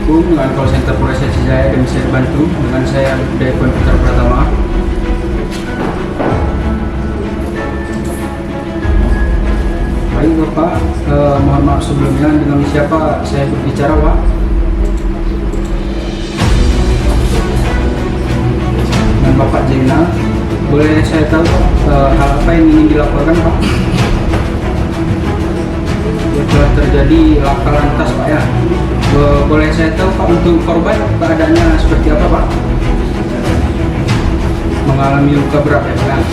Assalamualaikum, dengan call center Polres Jaya dan bisa dibantu dengan saya Depon Putra Pratama. Baik Bapak, mohon maaf sebelumnya, dengan siapa saya berbicara Pak? Dengan Bapak Zainal. Boleh saya tahu hal apa yang ingin dilaporkan Pak? Telah terjadi laka lantas Pak ya. Boleh saya tahu Pak untuk korban keadaannya seperti apa Pak? Mengalami luka berat ya Pak.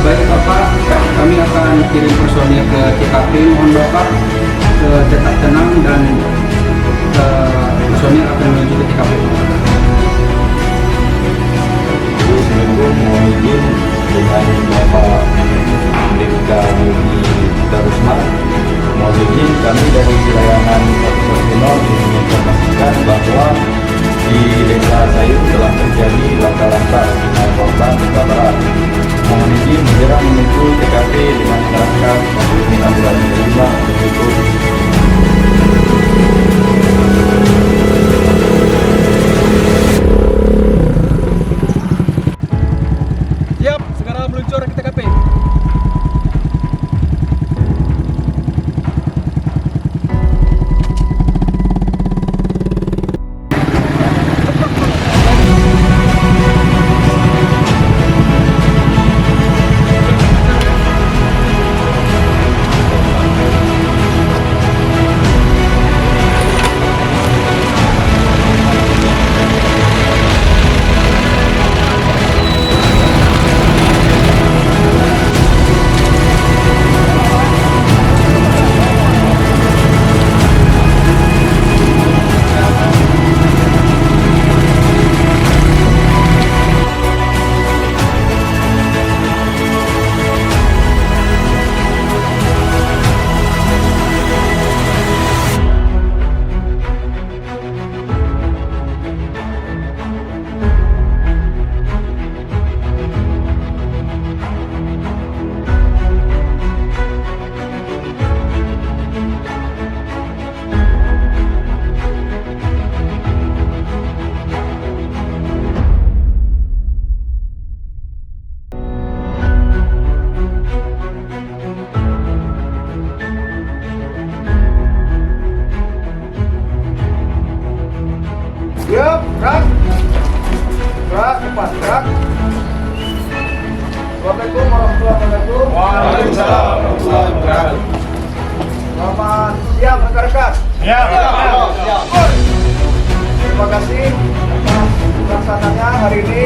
Baik Bapak, kami akan kirim personil ke TKP. Mohon Bapak tetap tenang dan personil akan menuju ke TKP. Assalamualaikum, mohon izin dengan Bapak Bribka Mudi Darusman. Mohon izin kami dari layanan Polres Timor menginformasikan bahwa di desa Sayur telah terjadi laka lantas dengan korban luka berat. Mohon izin segera menuju TKP dengan masyarakat mobil ambulans 5 untuk siap, segera meluncur ke TKP. Yuk, gerak. Gerak, cepat, gerak. Assalamualaikum warahmatullahi wabarakatuh. Waalaikumsalam warahmatullahi wabarakatuh. Selamat siang rekan-rekan. Siap. Terima kasih atas pelaksananya hari ini.